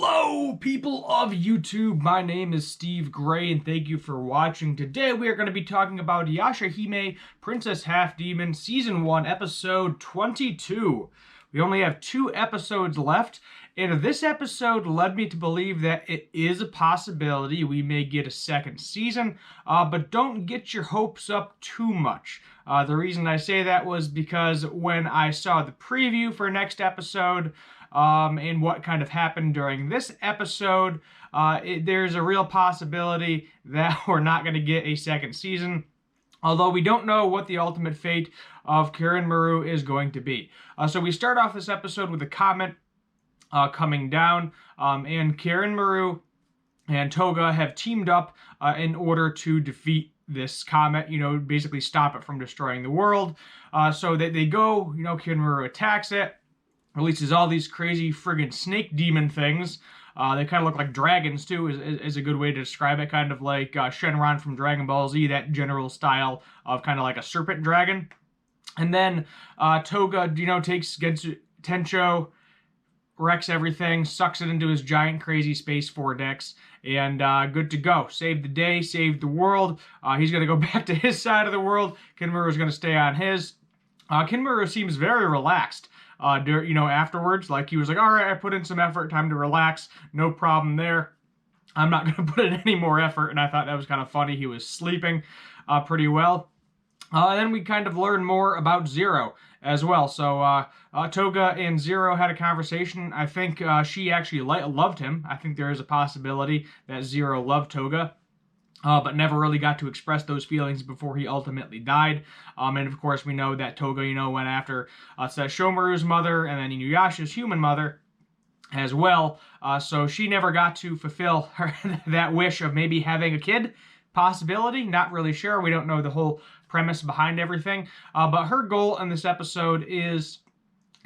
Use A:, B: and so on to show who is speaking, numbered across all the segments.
A: Hello, people of YouTube. My name is Steve Gray, and thank you for watching. Today, we are going to be talking about Yashahime, Princess Half Demon, Season 1, Episode 22. We only have 2 episodes left, and this episode led me to believe that it is a possibility we may get a second season, but don't get your hopes up too much. The reason I say that was because when I saw the preview for next episode, and what kind of happened during this episode, there's a real possibility that we're not going to get a second season, although we don't know what the ultimate fate of Karen Maru is going to be. So we start off this episode with a comet coming down, and Karen Maru and Toga have teamed up in order to defeat this comet, basically stop it from destroying the world. So they go, Karen Maru attacks it, releases all these crazy friggin' snake demon things. They kind of look like dragons, too, is a good way to describe it. Kind of like Shenron from Dragon Ball Z, that general style of kind of like a serpent dragon. And then Toga, takes Gensu Tencho, wrecks everything, sucks it into his giant crazy space vortex, and good to go. Saved the day, saved the world. He's going to go back to his side of the world. Kinmaru's going to stay on his. Kinmaru seems very relaxed. Afterwards, like he was like, all right, I put in some effort, time to relax, no problem there. I'm not going to put in any more effort, and I thought that was kind of funny. He was sleeping pretty well. Then we kind of learn more about Zero as well. So Toga and Zero had a conversation. I think she actually loved him. I think there is a possibility that Zero loved Toga. But never really got to express those feelings before he ultimately died. And of course, we know that Toga, went after Shomaru's mother and then Inuyasha's human mother as well. So she never got to fulfill that wish of maybe having a kid. Possibility, not really sure. We don't know the whole premise behind everything. But her goal in this episode is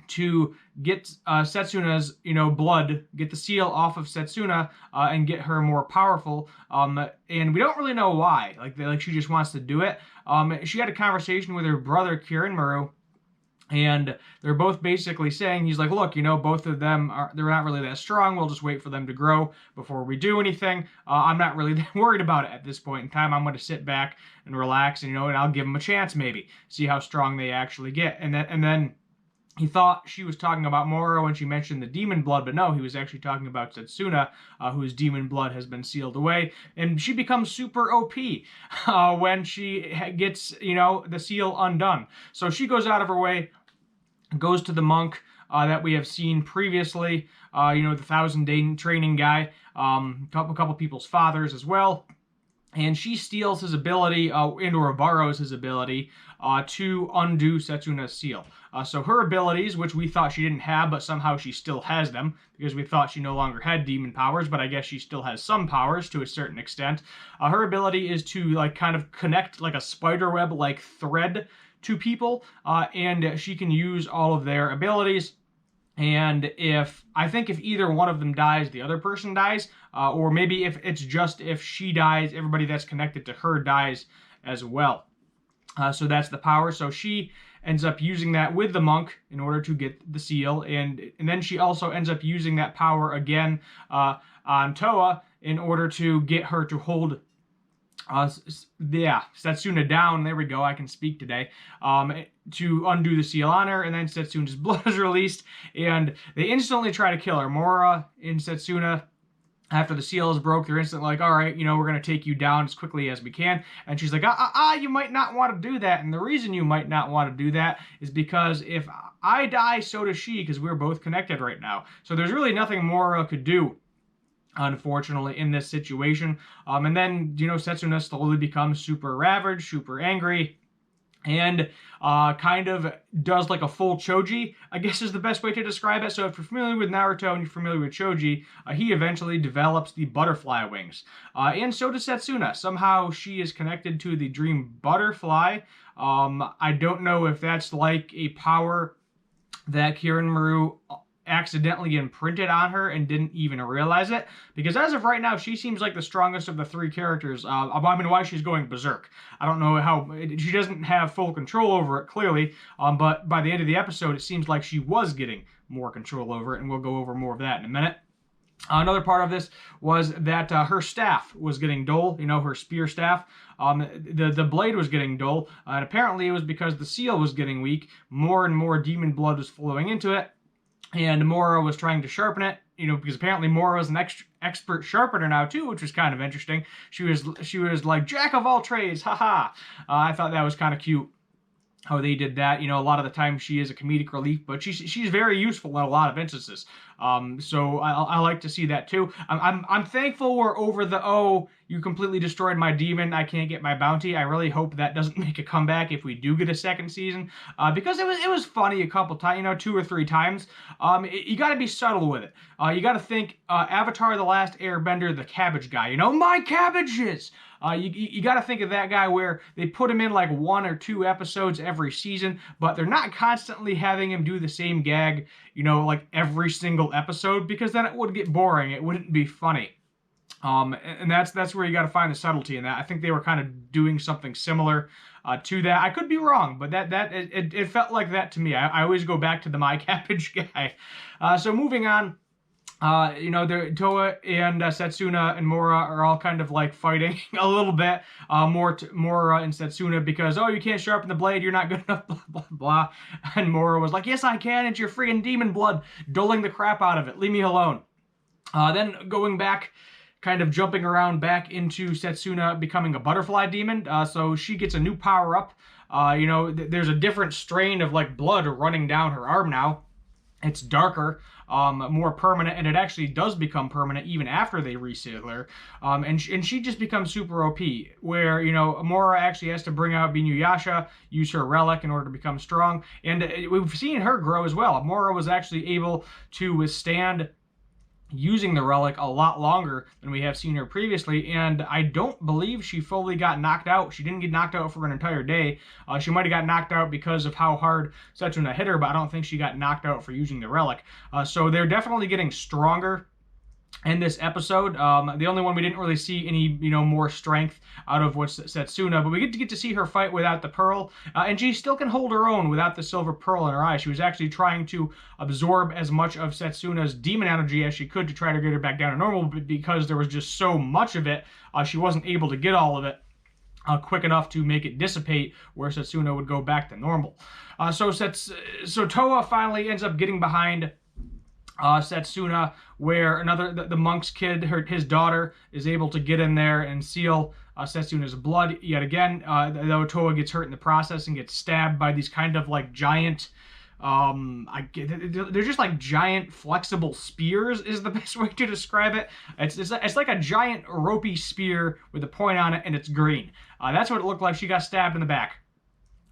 A: to get Setsuna's, blood, get the seal off of Setsuna, and get her more powerful. And we don't really know why. Like she just wants to do it. She had a conversation with her brother, Karen Maru, and they're both basically saying, he's like, look, both of them they're not really that strong. We'll just wait for them to grow before we do anything. I'm not really that worried about it at this point in time. I'm going to sit back and relax, and I'll give them a chance, maybe see how strong they actually get. And then he thought she was talking about Moro when she mentioned the demon blood, but no, he was actually talking about Setsuna, whose demon blood has been sealed away, and she becomes super OP when she gets, the seal undone. So she goes out of her way, goes to the monk that we have seen previously, the 1,000-day training guy, couple people's fathers as well. And she steals his ability, or borrows his ability, to undo Setsuna's seal. So her abilities, which we thought she didn't have, but somehow she still has them, because we thought she no longer had demon powers, but I guess she still has some powers to a certain extent. Her ability is to, kind of connect, like a spiderweb-like thread to people, and she can use all of their abilities. And if either one of them dies, the other person dies, or maybe if she dies, everybody that's connected to her dies as well. So that's the power. So she ends up using that with the monk in order to get the seal, and then she also ends up using that power again on Toa in order to get her to hold Setsuna down. There we go. I can speak today. To undo the seal on her, and then Setsuna's blood is released, and they instantly try to kill her. Mora and Setsuna, after the seal is broke, they're instantly like, all right, we're going to take you down as quickly as we can. And she's like, you might not want to do that. And the reason you might not want to do that is because if I die, so does she, because we're both connected right now. So there's really nothing Mora could do, unfortunately, in this situation. And then, Setsuna slowly becomes super ravaged, super angry, and kind of does like a full Choji, I guess is the best way to describe it. So if you're familiar with Naruto and you're familiar with Choji, he eventually develops the butterfly wings. And so does Setsuna. Somehow she is connected to the dream butterfly. I don't know if that's like a power that Karen Maru accidentally imprinted on her and didn't even realize it, because as of right now, she seems like the strongest of the 3 characters. Why she's going berserk. I don't know how. She doesn't have full control over it, clearly, but by the end of the episode, it seems like she was getting more control over it, and we'll go over more of that in a minute. Another part of this was that her staff was getting dull, her spear staff. The blade was getting dull, and apparently it was because the seal was getting weak. More and more demon blood was flowing into it, and Mora was trying to sharpen it, because apparently Mora was an expert sharpener now too, which was kind of interesting. She was like jack of all trades, haha. I thought that was kind of cute how they did that. A lot of the time she is a comedic relief, but she's very useful in a lot of instances. So I like to see that too. I'm thankful we're over the, oh, you completely destroyed my demon, I can't get my bounty. I really hope that doesn't make a comeback if we do get a second season, because it was funny a couple times, 2 or 3 times. You got to be subtle with it. You got to think Avatar: The Last Airbender, the cabbage guy. My cabbages. You got to think of that guy where they put him in like 1 or 2 episodes every season, but they're not constantly having him do the same gag, like every single episode, because then it would get boring. It wouldn't be funny. And that's where you got to find the subtlety in that. I think they were kind of doing something similar to that. I could be wrong, but it felt like that to me. I always go back to the my cabbage guy. So moving on. Toa and Setsuna and Mora are all kind of like fighting a little bit. Mora and Setsuna because, oh, you can't sharpen the blade, you're not good enough, blah, blah, blah. And Mora was like, yes, I can, it's your freaking demon blood, dulling the crap out of it, leave me alone. Then going back, kind of jumping around back into Setsuna becoming a butterfly demon. So she gets a new power-up. There's a different strain of like blood running down her arm now. It's darker, more permanent, and it actually does become permanent even after they reseal her. And she just becomes super OP, where, Mora actually has to bring out Inuyasha, use her relic in order to become strong. And we've seen her grow as well. Mora was actually able to withstand using the relic a lot longer than we have seen her previously, and I don't believe she fully got knocked out. She didn't get knocked out for an entire day. She might have got knocked out because of how hard Setsuna hit her, but I don't think she got knocked out for using the relic. So they're definitely getting stronger in this episode. The only one we didn't really see any, more strength out of was Setsuna, but we get to see her fight without the pearl, and she still can hold her own without the silver pearl in her eye. She was actually trying to absorb as much of Setsuna's demon energy as she could to try to get her back down to normal, but because there was just so much of it, she wasn't able to get all of it quick enough to make it dissipate, where Setsuna would go back to normal. So Toa finally ends up getting behind Setsuna, where the monk's kid, his daughter, is able to get in there and seal Setsuna's blood yet again, though Toa gets hurt in the process and gets stabbed by these kind of like giant, they're just like giant flexible spears is the best way to describe it. It's like a giant ropey spear with a point on it, and it's green. That's what it looked like. She got stabbed in the back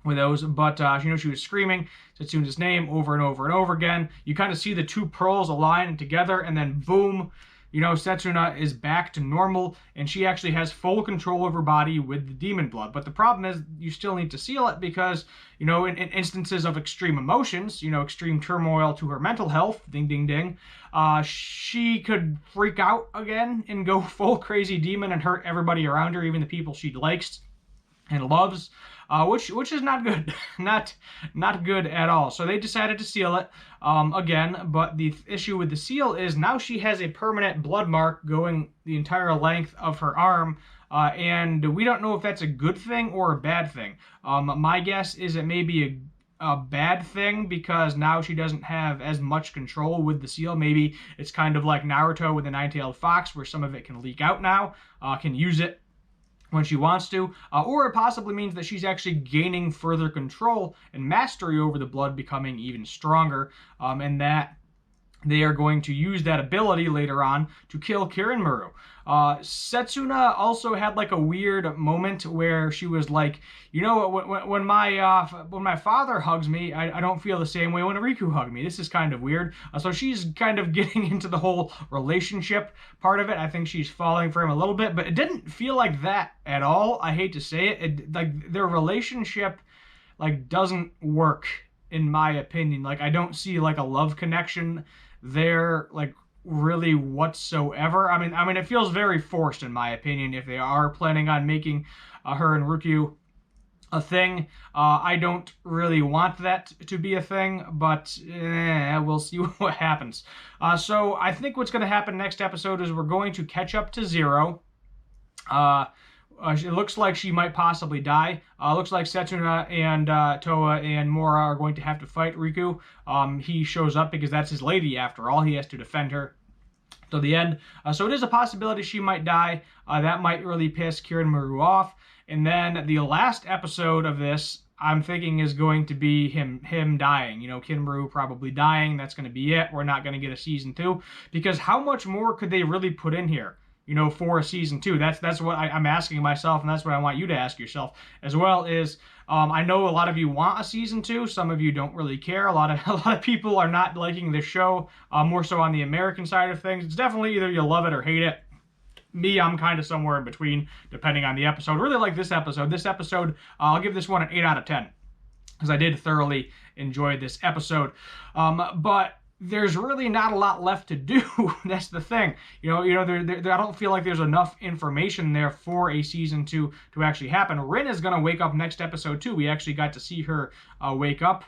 A: with those, but she was screaming Setsuna's name over and over and over again. You kind of see the 2 pearls align together, and then boom, Setsuna is back to normal, and she actually has full control of her body with the demon blood. But the problem is you still need to seal it because, in instances of extreme emotions, extreme turmoil to her mental health, ding, ding, ding, she could freak out again and go full crazy demon and hurt everybody around her, even the people she likes and loves. Which is not good, not good at all. So they decided to seal it again, but the issue with the seal is now she has a permanent blood mark going the entire length of her arm, and we don't know if that's a good thing or a bad thing. My guess is it may be a bad thing because now she doesn't have as much control with the seal. Maybe it's kind of like Naruto with the nine-tailed fox, where some of it can leak out now, can use it when she wants to, or it possibly means that she's actually gaining further control and mastery over the blood, becoming even stronger, and that they are going to use that ability later on to kill Kirinmaru. Setsuna also had like a weird moment where she was like, when my father hugs me, I don't feel the same way when Riku hugged me. This is kind of weird. So she's kind of getting into the whole relationship part of it. I think she's falling for him a little bit, but it didn't feel like that at all. I hate to say it. Like their relationship doesn't work in my opinion. I don't see a love connection there really whatsoever. I mean it feels very forced in my opinion if they are planning on making her and Riku a thing. I don't really want that to be a thing, but we'll see what happens. So I think what's going to happen next episode is we're going to catch up to Zero. It looks like she might possibly die. Looks like Setsuna and Toa and Mora are going to have to fight Riku. He shows up because that's his lady after all. He has to defend her to the end. So it is a possibility she might die. That might really piss Kirin off. And then the last episode of this, I'm thinking, is going to be him dying. You know, Kinmaru probably dying. That's going to be it. We're not going to get a season 2. Because how much more could they really put in here, you know, for a season 2? That's what I'm asking myself, and that's what I want you to ask yourself as well. Is I know a lot of you want a season 2. Some of you don't really care. A lot of people are not liking the show. More so on the American side of things. It's definitely either you love it or hate it. Me, I'm kind of somewhere in between, depending on the episode. Really like this episode. This episode, I'll give this one an 8 out of 10, because I did thoroughly enjoy this episode. But there's really not a lot left to do. That's the thing. You know, I don't feel like there's enough information there for a season 2 to actually happen. Rin is going to wake up next episode too. We actually got to see her wake up,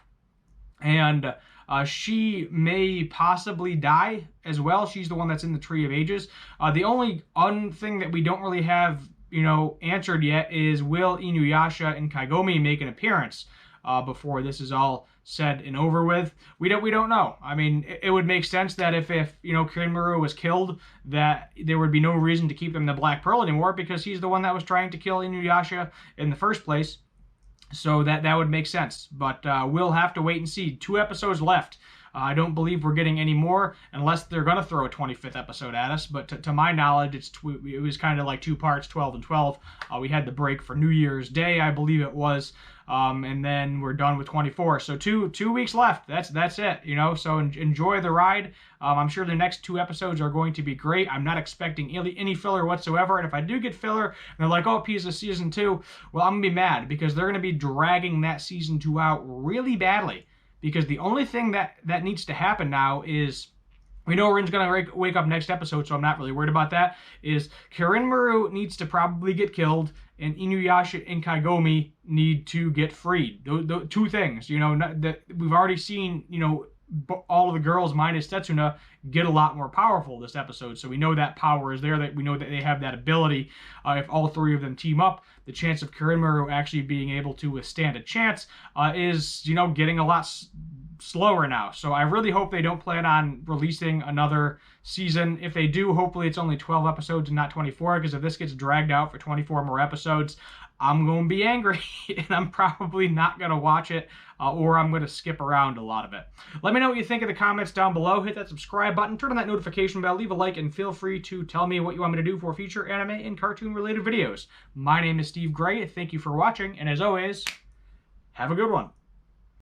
A: and she may possibly die as well. She's the one that's in the Tree of Ages. The only thing that we don't really have, you know, answered yet is, will Inuyasha and Kagome make an appearance before this is all said and over with? We don't know. I mean, it would make sense that if you know, Kirinmaru was killed, that there would be no reason to keep him the Black Pearl anymore, because he's the one that was trying to kill Inuyasha in the first place. So that would make sense. But we'll have to wait and see. 2 episodes left. I don't believe we're getting any more unless they're going to throw a 25th episode at us. But to my knowledge, it was kind of like 2 parts, 12 and 12. We had the break for New Year's Day, I believe it was. And then we're done with 24. So two weeks left. That's it, you know. So enjoy the ride. I'm sure the next 2 episodes are going to be great. I'm not expecting any filler whatsoever. And if I do get filler and they're like, oh, piece of season 2, well, I'm going to be mad, because they're going to be dragging that season 2 out really badly. Because the only thing that needs to happen now is, we know Rin's going to wake up next episode, so I'm not really worried about that, is Kirinmaru needs to probably get killed, and Inuyasha and Kagome need to get freed. Those 2 things, you know, that we've already seen, you know, all of the girls minus Setsuna get a lot more powerful this episode. So we know that power is there, that we know that they have that ability. If all 3 of them team up, the chance of Kirinmaru actually being able to withstand a chance is, you know, getting a lot slower now. So I really hope they don't plan on releasing another season. If they do, hopefully it's only 12 episodes and not 24, because if this gets dragged out for 24 more episodes, I'm going to be angry, and I'm probably not going to watch it, or I'm going to skip around a lot of it. Let me know what you think in the comments down below. Hit that subscribe button, turn on that notification bell, leave a like, and feel free to tell me what you want me to do for future anime and cartoon-related videos. My name is Steve Gray. Thank you for watching, and as always, have a good one.